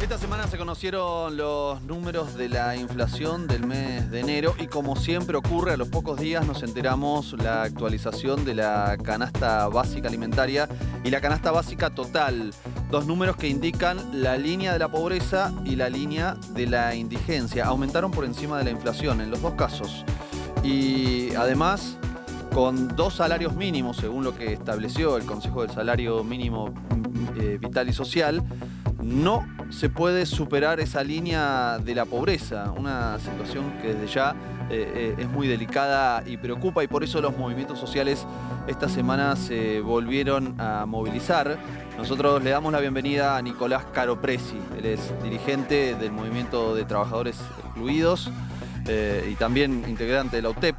Esta semana se conocieron los números de la inflación del mes de enero y, como siempre ocurre, a los pocos días nos enteramos la actualización de la canasta básica alimentaria y la canasta básica total. Dos números que indican la línea de la pobreza y la línea de la indigencia. Aumentaron por encima de la inflación en los dos casos. Y además, con dos salarios mínimos, según lo que estableció el Consejo del Salario Mínimo Vital y Social, no se puede superar esa línea de la pobreza, una situación que desde ya es muy delicada y preocupa, y por eso los movimientos sociales esta semana se volvieron a movilizar. Nosotros le damos la bienvenida a Nicolás Caropresi, él es dirigente del Movimiento de Trabajadores Excluidos y también integrante de la UTEP.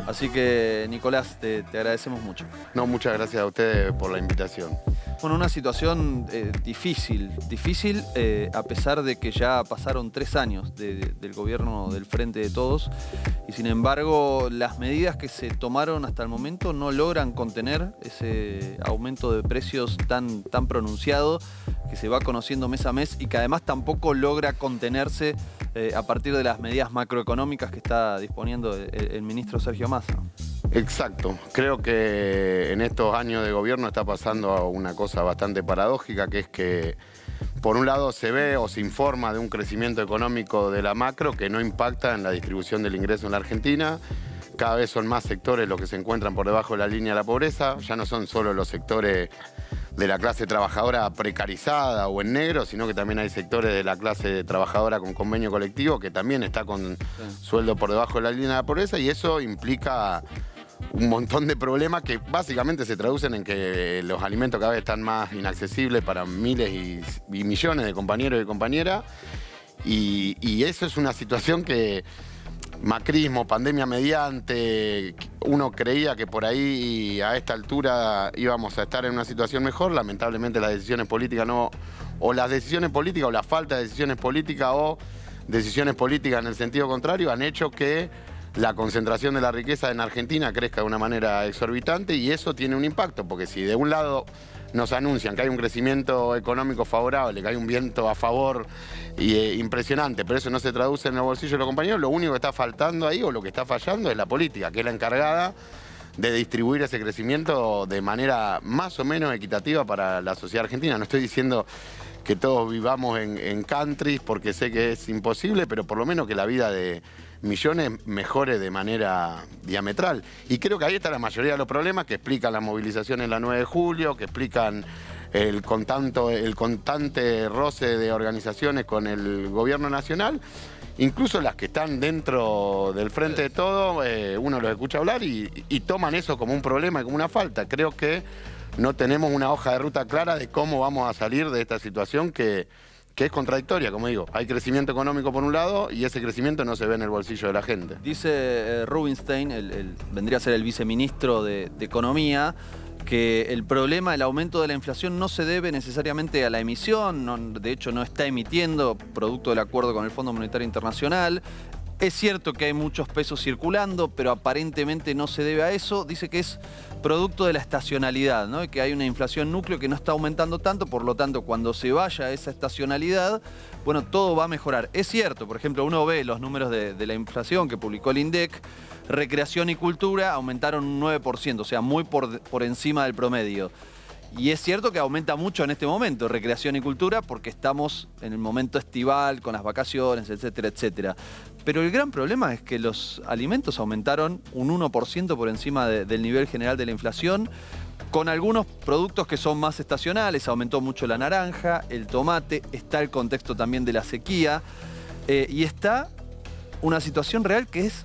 Así que, Nicolás, te agradecemos mucho. No, muchas gracias a ustedes por la invitación. Bueno, una situación difícil a pesar de que ya pasaron 3 años del gobierno del Frente de Todos, y sin embargo las medidas que se tomaron hasta el momento no logran contener ese aumento de precios tan pronunciado que se va conociendo mes a mes y que además tampoco logra contenerse a partir de las medidas macroeconómicas que está disponiendo el ministro Sergio Massa. Exacto. Creo que en estos años de gobierno está pasando una cosa bastante paradójica, que es que por un lado se ve o se informa de un crecimiento económico de la macro que no impacta en la distribución del ingreso en la Argentina. Cada vez son más sectores los que se encuentran por debajo de la línea de la pobreza. Ya no son solo los sectores de la clase trabajadora precarizada o en negro, sino que también hay sectores de la clase trabajadora con convenio colectivo que también está con sueldo por debajo de la línea de la pobreza, y eso implica un montón de problemas que básicamente se traducen en que los alimentos cada vez están más inaccesibles para miles y millones de compañeros y compañeras, y eso es una situación que macrismo, pandemia mediante, uno creía que por ahí a esta altura íbamos a estar en una situación mejor. Lamentablemente las decisiones políticas no, o las decisiones políticas o la falta de decisiones políticas o decisiones políticas en el sentido contrario han hecho que la concentración de la riqueza en Argentina crezca de una manera exorbitante, y eso tiene un impacto, porque si de un lado nos anuncian que hay un crecimiento económico favorable, que hay un viento a favor impresionante, pero eso no se traduce en el bolsillo de los compañeros, lo único que está faltando ahí o lo que está fallando es la política, que es la encargada de distribuir ese crecimiento de manera más o menos equitativa para la sociedad argentina. No estoy diciendo que todos vivamos en countries, porque sé que es imposible, pero por lo menos que la vida de millones mejore de manera diametral. Y creo que ahí está la mayoría de los problemas que explican la movilización en la 9 de julio, que explican el constante roce de organizaciones con el gobierno nacional, incluso las que están dentro del Frente de Todo, uno los escucha hablar y toman eso como un problema y como una falta. Creo que no tenemos una hoja de ruta clara de cómo vamos a salir de esta situación que es contradictoria, como digo. Hay crecimiento económico por un lado y ese crecimiento no se ve en el bolsillo de la gente. Dice Rubinstein, vendría a ser el viceministro de Economía, que el problema, el aumento de la inflación, no se debe necesariamente a la emisión, de hecho no está emitiendo, producto del acuerdo con el Fondo Monetario Internacional. Es cierto que hay muchos pesos circulando, pero aparentemente no se debe a eso. Dice que es producto de la estacionalidad, ¿no? Y que hay una inflación núcleo que no está aumentando tanto, por lo tanto, cuando se vaya esa estacionalidad, bueno, todo va a mejorar. Es cierto, por ejemplo, uno ve los números de la inflación que publicó el INDEC, recreación y cultura aumentaron un 9%, o sea, muy por encima del promedio. Y es cierto que aumenta mucho en este momento, recreación y cultura, porque estamos en el momento estival, con las vacaciones, etcétera, etcétera. Pero el gran problema es que los alimentos aumentaron un 1% por encima del nivel general de la inflación, con algunos productos que son más estacionales. Aumentó mucho la naranja, el tomate, está el contexto también de la sequía, y está una situación real que es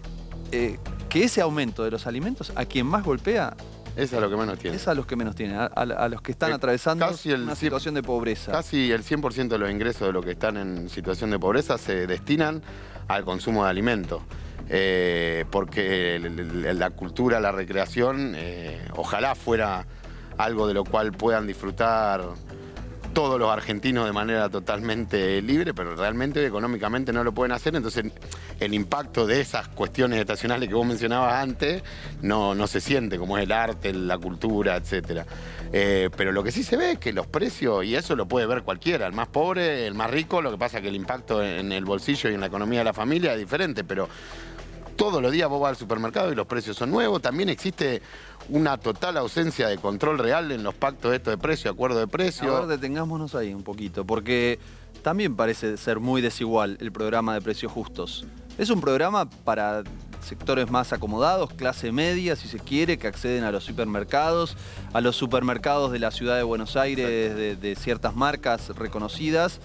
que ese aumento de los alimentos a quien más golpea es a los que menos tienen. Es a los que menos tienen, a los que están atravesando una situación de pobreza. Casi el 100% de los ingresos de los que están en situación de pobreza se destinan al consumo de alimentos. Porque la cultura, la recreación, ojalá fuera algo de lo cual puedan disfrutar todos los argentinos de manera totalmente libre, pero realmente económicamente no lo pueden hacer, entonces el impacto de esas cuestiones estacionales que vos mencionabas antes no se siente, como es el arte, la cultura, etcétera. Pero lo que sí se ve es que los precios, y eso lo puede ver cualquiera, el más pobre, el más rico, lo que pasa es que el impacto en el bolsillo y en la economía de la familia es diferente, pero todos los días vos vas al supermercado y los precios son nuevos. También existe una total ausencia de control real en los pactos de precio, acuerdo de precio. A ver, detengámonos ahí un poquito, porque también parece ser muy desigual el programa de precios justos. Es un programa para sectores más acomodados, clase media, si se quiere, que acceden a los supermercados de la ciudad de Buenos Aires, de ciertas marcas reconocidas.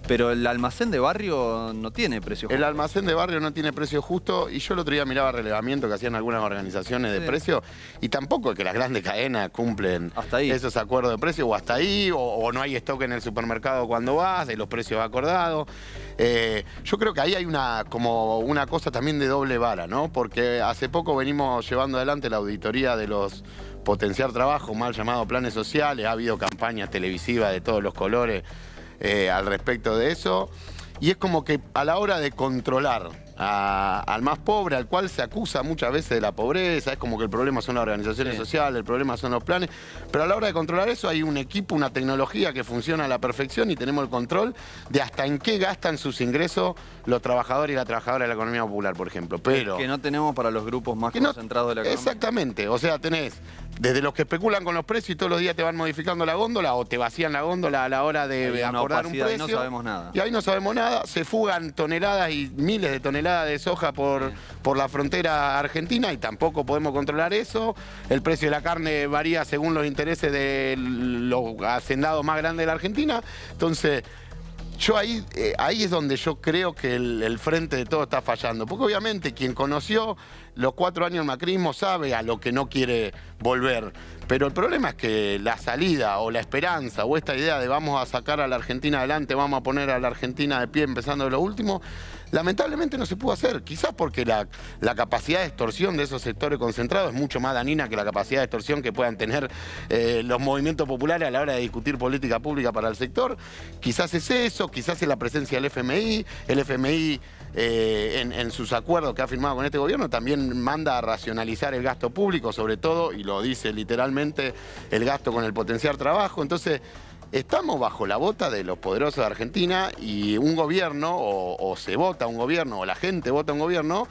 Pero el almacén de barrio no tiene precio justo. El almacén de barrio no tiene precio justo y yo el otro día miraba relevamiento que hacían algunas organizaciones de precio y tampoco es que las grandes cadenas cumplen esos acuerdos de precio o hasta ahí o no hay stock en el supermercado cuando vas, de los precios acordados. Yo creo que ahí hay como una cosa también de doble vara, ¿no? Porque hace poco venimos llevando adelante la auditoría de los potenciar trabajo, mal llamados planes sociales, ha habido campañas televisivas de todos los colores al respecto de eso, y es como que a la hora de controlar al más pobre, al cual se acusa muchas veces de la pobreza, es como que el problema son las organizaciones sociales, el problema son los planes, pero a la hora de controlar eso hay un equipo, una tecnología que funciona a la perfección y tenemos el control de hasta en qué gastan sus ingresos los trabajadores y las trabajadoras de la economía popular, por ejemplo. Pero que no tenemos para los grupos más concentrados de la economía. Exactamente, o sea, tenés desde los que especulan con los precios y todos los días te van modificando la góndola o te vacían la góndola a la hora de acordar un precio. Y no sabemos nada. Y ahí no sabemos nada, se fugan toneladas y miles de toneladas de soja por la frontera argentina y tampoco podemos controlar eso. El precio de la carne varía según los intereses de los hacendados más grandes de la Argentina. Entonces, yo ahí es donde yo creo que el frente de todo está fallando. Porque obviamente quien conoció los 4 años del macrismo sabe a lo que no quiere volver. Pero el problema es que la salida o la esperanza o esta idea de vamos a sacar a la Argentina adelante, vamos a poner a la Argentina de pie empezando de lo último, lamentablemente no se pudo hacer. Quizás porque la capacidad de extorsión de esos sectores concentrados es mucho más dañina que la capacidad de extorsión que puedan tener los movimientos populares a la hora de discutir política pública para el sector. Quizás es eso, quizás es la presencia del FMI. El FMI en sus acuerdos que ha firmado con este gobierno también manda a racionalizar el gasto público, sobre todo, y lo dice literalmente, el gasto con el potenciar trabajo. Entonces, estamos bajo la bota de los poderosos de Argentina y un gobierno, o se vota un gobierno, o la gente vota un gobierno,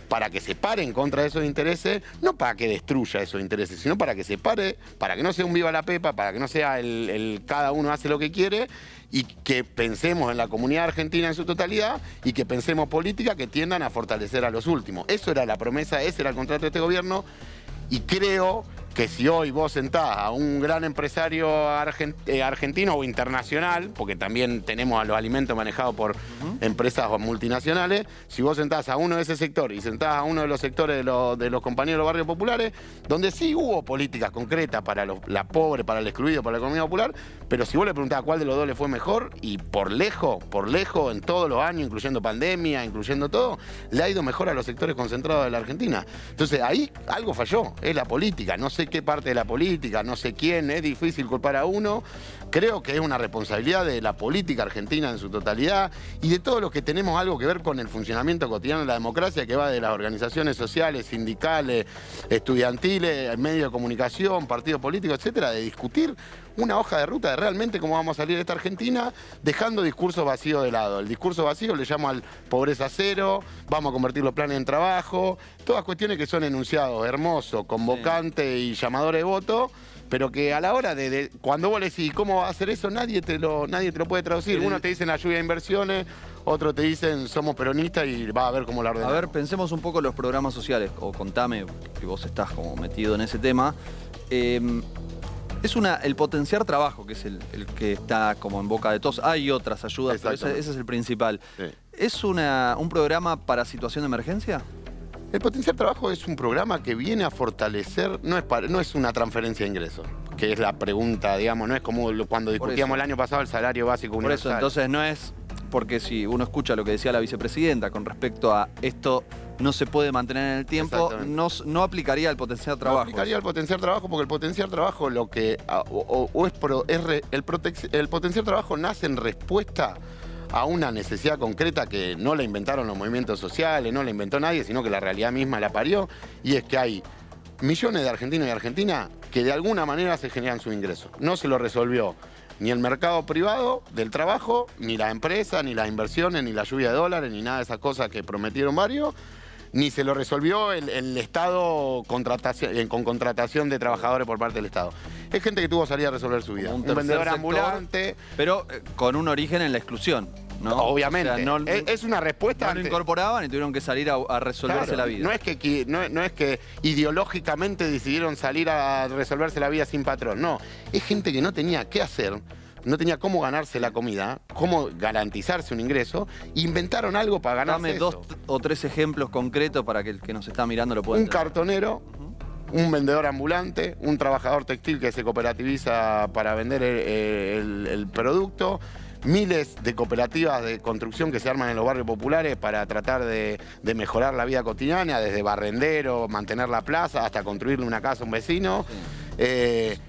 para que se pare en contra de esos intereses, no para que destruya esos intereses, sino para que se pare, para que no sea un viva la pepa, para que no sea el cada uno hace lo que quiere, y que pensemos en la comunidad argentina en su totalidad y que pensemos políticas que tiendan a fortalecer a los últimos. Eso era la promesa, ese era el contrato de este gobierno, y creo que si hoy vos sentás a un gran empresario argentino o internacional, porque también tenemos a los alimentos manejados por empresas multinacionales, si vos sentás a uno de ese sector y sentás a uno de los sectores de los compañeros de los barrios populares, donde sí hubo políticas concretas para la pobre, para el excluido, para la economía popular, pero si vos le preguntás cuál de los dos le fue mejor, y por lejos, en todos los años, incluyendo pandemia, incluyendo todo, le ha ido mejor a los sectores concentrados de la Argentina. Entonces ahí algo falló, es la política, no sé qué parte de la política, no sé quién, es difícil culpar a uno. Creo que es una responsabilidad de la política argentina en su totalidad y de todos los que tenemos algo que ver con el funcionamiento cotidiano de la democracia, que va de las organizaciones sociales, sindicales, estudiantiles, medios de comunicación, partidos políticos, etcétera, de discutir una hoja de ruta de realmente cómo vamos a salir de esta Argentina, dejando discursos vacíos de lado. El discurso vacío le llamo al pobreza cero, vamos a convertir los planes en trabajo, todas cuestiones que son enunciados, hermosos, convocantes y llamadores de voto, pero que a la hora de cuando vos le decís cómo va a hacer eso, nadie te lo puede traducir. Uno te dicen la lluvia de inversiones, otro te dicen somos peronistas y va a ver cómo la ordenamos. A ver, pensemos un poco en los programas sociales, o contame, que vos estás como metido en ese tema. El potenciar trabajo, que es el que está como en boca de todos. Hay otras ayudas, pero ese es el principal. Sí. ¿Es un programa para situación de emergencia? El potenciar trabajo es un programa que viene a fortalecer, no es una transferencia de ingresos, que es la pregunta, digamos, no es como cuando discutíamos el año pasado el salario básico universal. Por eso, entonces no es, porque si uno escucha lo que decía la vicepresidenta con respecto a esto no se puede mantener en el tiempo, no aplicaría el potenciar trabajo. No aplicaría el potenciar trabajo porque el potenciar trabajo lo que el potenciar trabajo nace en respuesta a una necesidad concreta que no la inventaron los movimientos sociales, no la inventó nadie, sino que la realidad misma la parió, y es que hay millones de argentinos y argentinas que de alguna manera se generan su ingreso. No se lo resolvió ni el mercado privado del trabajo, ni la empresa, ni las inversiones, ni la lluvia de dólares, ni nada de esas cosas que prometieron varios, ni se lo resolvió el Estado con contratación de trabajadores por parte del Estado. Es gente que tuvo que salir a resolver su vida. Un vendedor ambulante. Pero con un origen en la exclusión, ¿no? Obviamente. O sea, es una respuesta. No lo incorporaban y tuvieron que salir a resolverse la vida. No es que ideológicamente decidieron salir a resolverse la vida sin patrón. No, es gente que no tenía qué hacer. No tenía cómo ganarse la comida, cómo garantizarse un ingreso, inventaron algo para ganarse Dame eso. 2 o 3 ejemplos concretos para que el que nos está mirando lo pueda entender. Un cartonero, un vendedor ambulante, un trabajador textil que se cooperativiza para vender el producto, miles de cooperativas de construcción que se arman en los barrios populares para tratar de mejorar la vida cotidiana, desde barrendero, mantener la plaza, hasta construirle una casa a un vecino. Sí.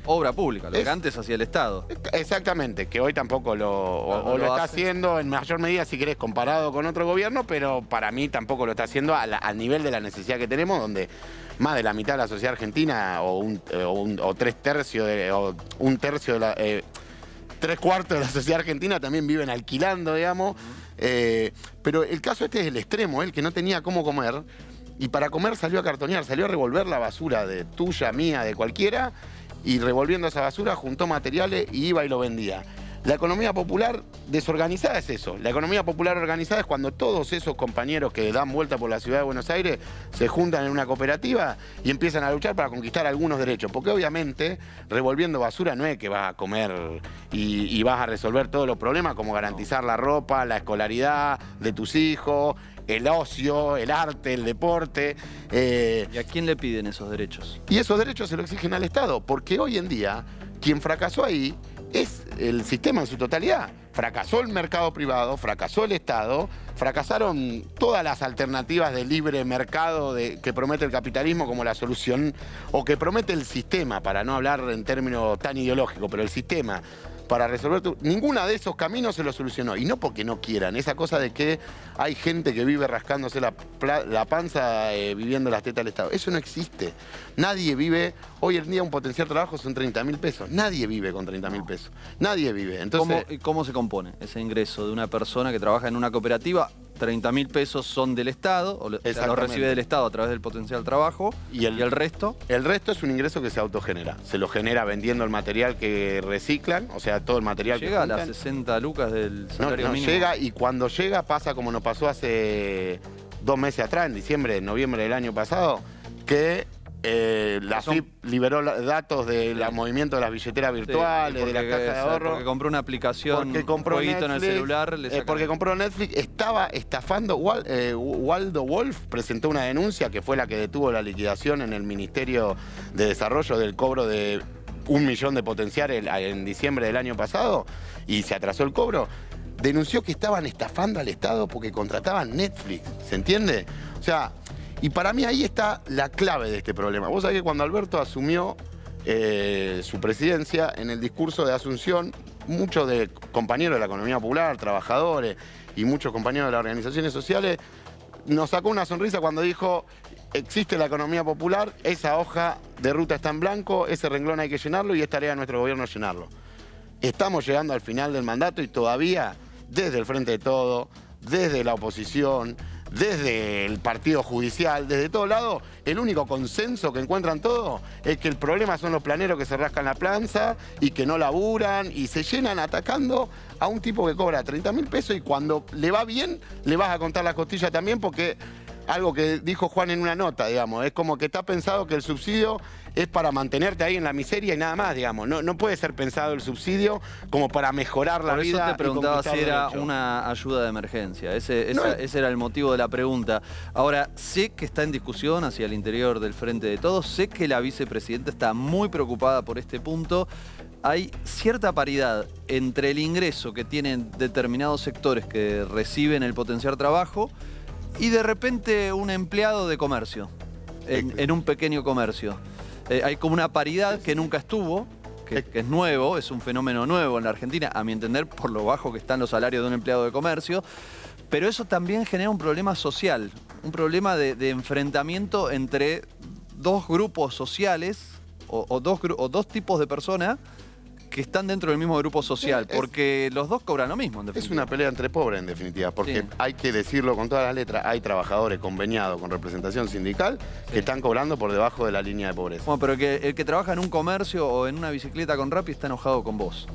Obra pública, lo que antes hacía el Estado. Exactamente, que hoy tampoco lo está haciendo en mayor medida, si querés, comparado con otro gobierno, pero para mí tampoco lo está haciendo al nivel de la necesidad que tenemos, donde más de la mitad de la sociedad argentina, o un tercio de la... 3/4 de la sociedad argentina también viven alquilando, digamos. Pero el caso este es el extremo, el que no tenía cómo comer. Y para comer salió a cartonear, salió a revolver la basura de tuya, mía, de cualquiera. Y revolviendo esa basura juntó materiales y iba y lo vendía. La economía popular desorganizada es eso. La economía popular organizada es cuando todos esos compañeros que dan vuelta por la ciudad de Buenos Aires se juntan en una cooperativa y empiezan a luchar para conquistar algunos derechos. Porque obviamente revolviendo basura no es que vas a comer y vas a resolver todos los problemas, como garantizar la ropa, la escolaridad de tus hijos, el ocio, el arte, el deporte. ¿Y a quién le piden esos derechos? Y esos derechos se los exigen al Estado, porque hoy en día quien fracasó ahí es el sistema en su totalidad. Fracasó el mercado privado, fracasó el Estado, fracasaron todas las alternativas de libre mercado que promete el capitalismo como la solución, o que promete el sistema, para no hablar en términos tan ideológicos, pero el sistema para resolver ninguna de esos caminos se lo solucionó. Y no porque no quieran, esa cosa de que hay gente que vive rascándose la panza viviendo las tetas del Estado. Eso no existe. Nadie vive, hoy en día un potencial trabajo son 30.000 pesos. Nadie vive con 30.000 pesos. Nadie vive. Entonces, ¿Cómo se compone ese ingreso de una persona que trabaja en una cooperativa? 30.000 pesos son del Estado, o sea, lo recibe del Estado a través del potencial trabajo. ¿Y el resto? El resto es un ingreso que se autogenera. Se lo genera vendiendo el material que reciclan, o sea, todo el material que ¿Llega a las 60 lucas del salario mínimo? No llega, y cuando llega pasa como nos pasó hace 2 meses atrás, en noviembre del año pasado, que la AFIP liberó datos del movimiento de las billeteras virtuales, de la caja de ahorro. Porque compró una aplicación, un jueguito en el celular. Porque compró Netflix, estaba estafando. Waldo Wolf presentó una denuncia que fue la que detuvo la liquidación en el Ministerio de Desarrollo del cobro de 1 millón de potenciales en diciembre del año pasado, y se atrasó el cobro. Denunció que estaban estafando al Estado porque contrataban Netflix, ¿se entiende? O sea, y para mí ahí está la clave de este problema. Vos sabés que cuando Alberto asumió su presidencia, en el discurso de Asunción, muchos de compañeros de la economía popular, trabajadores y muchos compañeros de las organizaciones sociales, nos sacó una sonrisa cuando dijo: existe la economía popular, esa hoja de ruta está en blanco, ese renglón hay que llenarlo y es tarea de nuestro gobierno llenarlo. Estamos llegando al final del mandato y todavía, desde el Frente de Todos, desde la oposición, desde el partido judicial, desde todos lados, el único consenso que encuentran todos es que el problema son los planeros que se rascan la panza y que no laburan y se llenan atacando a un tipo que cobra 30.000 pesos, y cuando le va bien le vas a contar la costilla también, porque algo que dijo Juan en una nota, digamos, es como que está pensado que el subsidio es para mantenerte ahí en la miseria y nada más, digamos. No puede ser pensado el subsidio como para mejorar la vida. Por eso te preguntaba si era una ayuda de emergencia. Ese era el motivo de la pregunta. Ahora, sé que está en discusión hacia el interior del Frente de Todos, sé que la vicepresidenta está muy preocupada por este punto. Hay cierta paridad entre el ingreso que tienen determinados sectores que reciben el potenciar trabajo Y de repente un empleado de comercio, en un pequeño comercio. Hay como una paridad que nunca estuvo, que es nuevo, es un fenómeno nuevo en la Argentina, a mi entender, por lo bajo que están los salarios de un empleado de comercio. Pero eso también genera un problema social, un problema de enfrentamiento entre dos grupos sociales o dos tipos de personas que están dentro del mismo grupo social, porque los dos cobran lo mismo, en definitiva. Es una pelea entre pobres, en definitiva, porque hay que decirlo con todas las letras, hay trabajadores conveniados con representación sindical que están cobrando por debajo de la línea de pobreza. Bueno, pero el que trabaja en un comercio o en una bicicleta con Rappi está enojado con vos.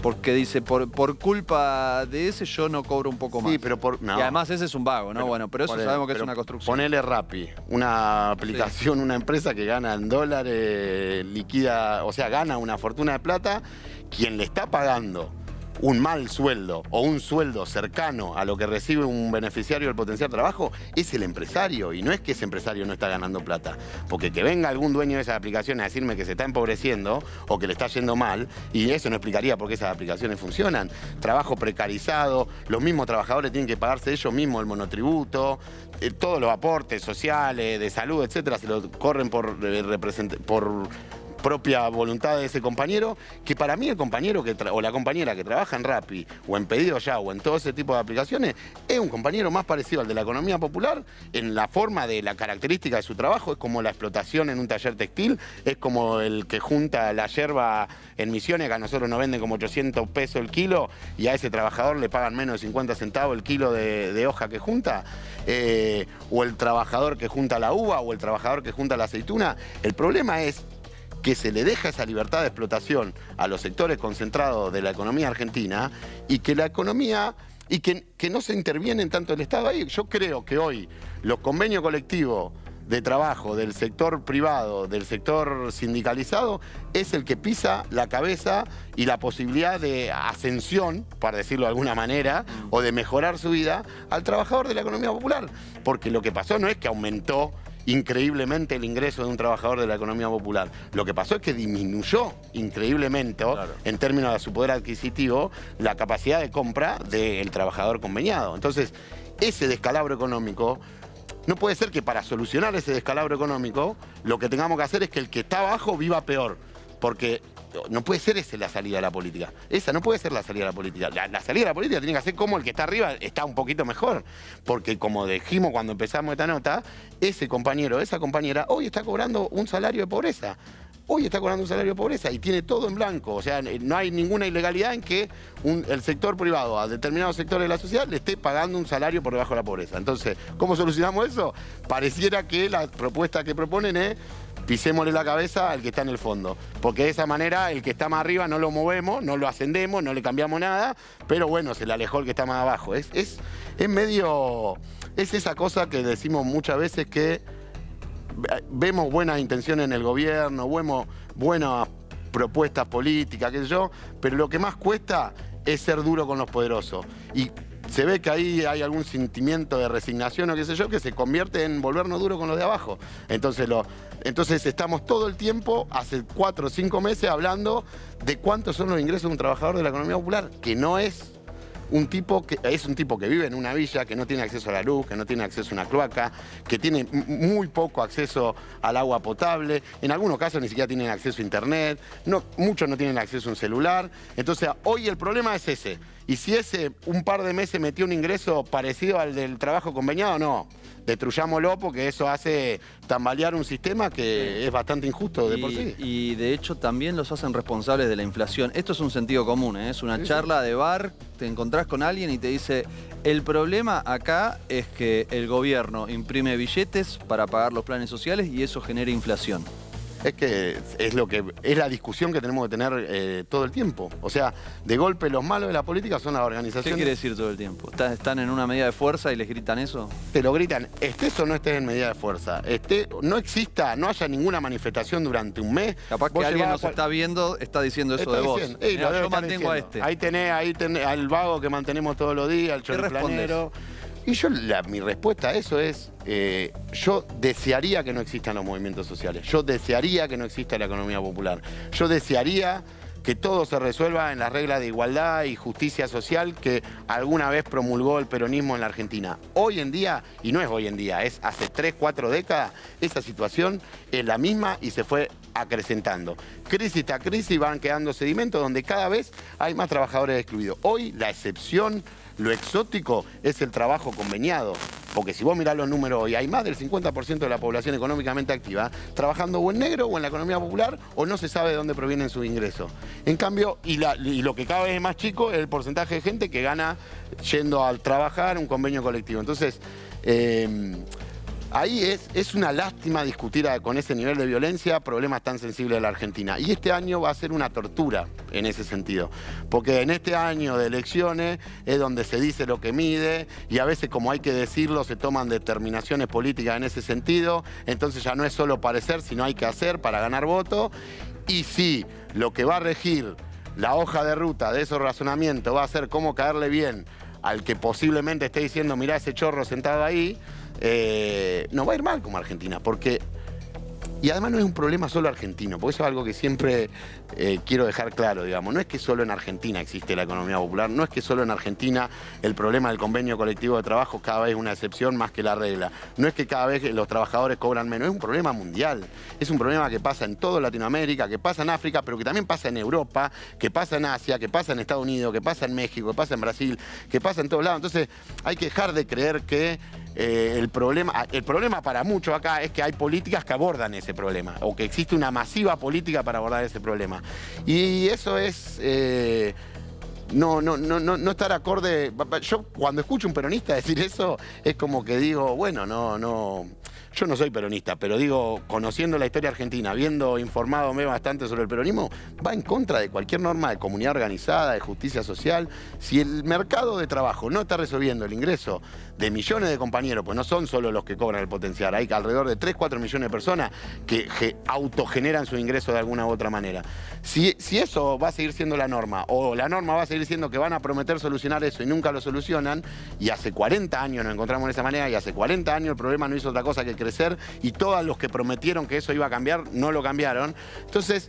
Porque dice, por culpa de ese yo no cobro un poco más. Sí, pero no. Y además ese es un vago, ¿no? Bueno, pero eso sabemos que es una construcción. Ponele Rappi, una aplicación, una empresa que gana en dólares, liquida, o sea, gana una fortuna de plata. Quien le está pagando un mal sueldo o un sueldo cercano a lo que recibe un beneficiario del potencial trabajo es el empresario, y no es que ese empresario no está ganando plata, porque que venga algún dueño de esas aplicaciones a decirme que se está empobreciendo o que le está yendo mal, y eso no explicaría por qué esas aplicaciones funcionan. Trabajo precarizado, los mismos trabajadores tienen que pagarse ellos mismos el monotributo, todos los aportes sociales, de salud, etcétera, se lo corren por propia voluntad de ese compañero, que para mí el compañero o la compañera que trabaja en Rappi o en Pedido Ya o en todo ese tipo de aplicaciones es un compañero más parecido al de la economía popular en la forma de la característica de su trabajo. Es como la explotación en un taller textil, es como el que junta la yerba en Misiones, que a nosotros nos venden como 800 pesos el kilo y a ese trabajador le pagan menos de 50 centavos el kilo de hoja que junta, o el trabajador que junta la uva o el trabajador que junta la aceituna. El problema es que se le deja esa libertad de explotación a los sectores concentrados de la economía argentina y que la economía, y que no se interviene tanto el Estado ahí. Yo creo que hoy los convenios colectivos de trabajo del sector privado, del sector sindicalizado, es el que pisa la cabeza y la posibilidad de ascensión, para decirlo de alguna manera, o de mejorar su vida al trabajador de la economía popular. Porque lo que pasó no es que aumentó increíblemente el ingreso de un trabajador de la economía popular. Lo que pasó es que disminuyó increíblemente, en términos de su poder adquisitivo, la capacidad de compra del trabajador conveniado. Entonces, ese descalabro económico, no puede ser que para solucionar ese descalabro económico, lo que tengamos que hacer es que el que está abajo viva peor. Porque no puede ser esa la salida de la política. Esa no puede ser la salida de la política. La salida de la política tiene que ser como el que está arriba está un poquito mejor. Porque como dijimos cuando empezamos esta nota, ese compañero, esa compañera, hoy está cobrando un salario de pobreza. Hoy está cobrando un salario de pobreza y tiene todo en blanco. O sea, no hay ninguna ilegalidad en que el sector privado a determinados sectores de la sociedad le esté pagando un salario por debajo de la pobreza. Entonces, ¿cómo solucionamos eso? Pareciera que la propuesta que proponen es pisémosle la cabeza al que está en el fondo. Porque de esa manera el que está más arriba no lo movemos, no lo ascendemos, no le cambiamos nada, pero bueno, se le alejó el que está más abajo. Es medio... Es esa cosa que decimos muchas veces que vemos buenas intenciones en el gobierno, vemos buenas propuestas políticas, qué sé yo, pero lo que más cuesta es ser duro con los poderosos. Y se ve que ahí hay algún sentimiento de resignación o qué sé yo, que se convierte en volvernos duros con los de abajo. Entonces estamos todo el tiempo, hace 4 o 5 meses, hablando de cuántos son los ingresos de un trabajador de la economía popular, que no es un tipo que vive en una villa, que no tiene acceso a la luz, que no tiene acceso a una cloaca, que tiene muy poco acceso al agua potable, en algunos casos ni siquiera tienen acceso a internet, muchos no tienen acceso a un celular. Entonces hoy el problema es ese. Y si ese un par de meses metió un ingreso parecido al del trabajo conveniado, no. Destruyámoslo porque eso hace tambalear un sistema que es bastante injusto de por sí. Y de hecho también los hacen responsables de la inflación. Esto es un sentido común, ¿eh? Es una charla de bar, te encontrás con alguien y te dice, el problema acá es que el gobierno imprime billetes para pagar los planes sociales y eso genera inflación. Es que es la discusión que tenemos que tener todo el tiempo. O sea, de golpe los malos de la política son las organizaciones. ¿Qué quiere decir todo el tiempo? ¿Están en una medida de fuerza y les gritan eso? Te lo gritan, estés o no estés en medida de fuerza, no haya ninguna manifestación durante un mes. Capaz que alguien nos está viendo, está diciendo eso de vos. Yo mantengo a este. Ahí tenés al vago que mantenemos todos los días, al choriplanero. Y mi respuesta a eso es, yo desearía que no existan los movimientos sociales, yo desearía que no exista la economía popular, yo desearía que todo se resuelva en las reglas de igualdad y justicia social que alguna vez promulgó el peronismo en la Argentina. Hoy en día, y no es hoy en día, es hace 3, 4 décadas, esa situación es la misma y se fue acrecentando. Crisis tras crisis van quedando sedimentos donde cada vez hay más trabajadores excluidos. Hoy la excepción, lo exótico, es el trabajo conveniado. Porque si vos mirás los números hoy, hay más del 50% de la población económicamente activa trabajando o en negro o en la economía popular o no se sabe de dónde provienen sus ingresos. En cambio, y lo que cada vez es más chico es el porcentaje de gente que gana yendo a trabajar un convenio colectivo. Entonces, ahí es una lástima discutir con ese nivel de violencia problemas tan sensibles de la Argentina. Y este año va a ser una tortura en ese sentido. Porque en este año de elecciones es donde se dice lo que mide y a veces, como hay que decirlo, se toman determinaciones políticas en ese sentido. Entonces ya no es solo parecer, sino hay que hacer para ganar votos. Y sí, lo que va a regir la hoja de ruta de esos razonamientos va a ser cómo caerle bien al que posiblemente esté diciendo, mirá ese chorro sentado ahí, no va a ir mal como Argentina, porque... Y además no es un problema solo argentino, porque eso es algo que siempre quiero dejar claro, digamos. No es que solo en Argentina existe la economía popular, no es que solo en Argentina el problema del convenio colectivo de trabajo cada vez es una excepción más que la regla. No es que cada vez los trabajadores cobran menos, es un problema mundial. Es un problema que pasa en toda Latinoamérica, que pasa en África, pero que también pasa en Europa, que pasa en Asia, que pasa en Estados Unidos, que pasa en México, que pasa en Brasil, que pasa en todos lados. Entonces hay que dejar de creer que el problema para muchos acá es que hay políticas que abordan ese problema o que existe una masiva política para abordar ese problema. Y eso es no estar acorde. Yo cuando escucho a un peronista decir eso es como que digo, bueno, yo no soy peronista, pero digo, conociendo la historia argentina, habiendo informadome bastante sobre el peronismo, va en contra de cualquier norma de comunidad organizada, de justicia social. Si el mercado de trabajo no está resolviendo el ingreso de millones de compañeros, pues no son solo los que cobran el potencial, hay alrededor de 3, 4 millones de personas que autogeneran su ingreso de alguna u otra manera. Si eso va a seguir siendo la norma, o la norma va a seguir siendo que van a prometer solucionar eso y nunca lo solucionan, y hace 40 años nos encontramos de esa manera, y hace 40 años el problema no hizo otra cosa que crecer, y todos los que prometieron que eso iba a cambiar, no lo cambiaron. Entonces,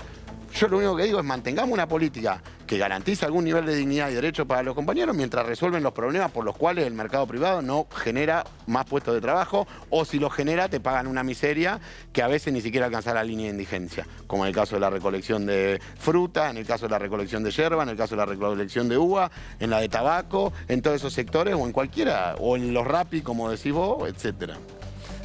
yo lo único que digo es mantengamos una política que garantice algún nivel de dignidad y derecho para los compañeros mientras resuelven los problemas por los cuales el mercado privado no genera más puestos de trabajo, o si los genera te pagan una miseria que a veces ni siquiera alcanza la línea de indigencia, como en el caso de la recolección de fruta, en el caso de la recolección de yerba, en el caso de la recolección de uva, en la de tabaco, en todos esos sectores o en cualquiera, o en los Rappi, como decís vos, etcétera.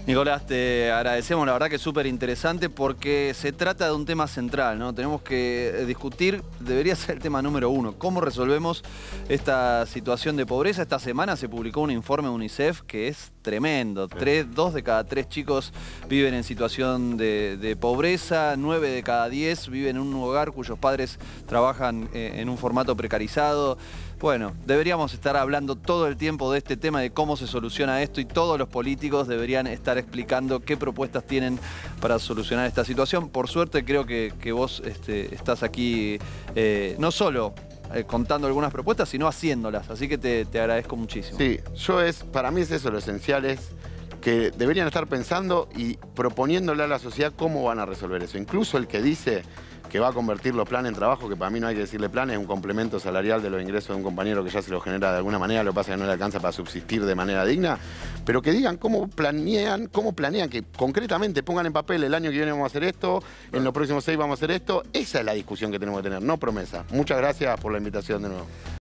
Nicolás, te agradecemos, la verdad que es súper interesante porque se trata de un tema central, ¿no? Tenemos que discutir, debería ser el tema número 1, cómo resolvemos esta situación de pobreza. Esta semana se publicó un informe de UNICEF que es tremendo. 2 de cada 3 chicos viven en situación de pobreza, 9 de cada 10 viven en un hogar cuyos padres trabajan en un formato precarizado. Bueno, deberíamos estar hablando todo el tiempo de este tema, de cómo se soluciona esto, y todos los políticos deberían estar explicando qué propuestas tienen para solucionar esta situación. Por suerte creo que vos estás aquí no solo contando algunas propuestas, sino haciéndolas, así que te agradezco muchísimo. Sí, para mí es eso, lo esencial es que deberían estar pensando y proponiéndole a la sociedad cómo van a resolver eso. Incluso el que dice que va a convertir los planes en trabajo, que para mí no hay que decirle planes, es un complemento salarial de los ingresos de un compañero que ya se lo genera de alguna manera, lo que pasa es que no le alcanza para subsistir de manera digna, pero que digan cómo planean, que concretamente pongan en papel el año que viene vamos a hacer esto, en los próximos 6 vamos a hacer esto. Esa es la discusión que tenemos que tener, no promesa. Muchas gracias por la invitación de nuevo.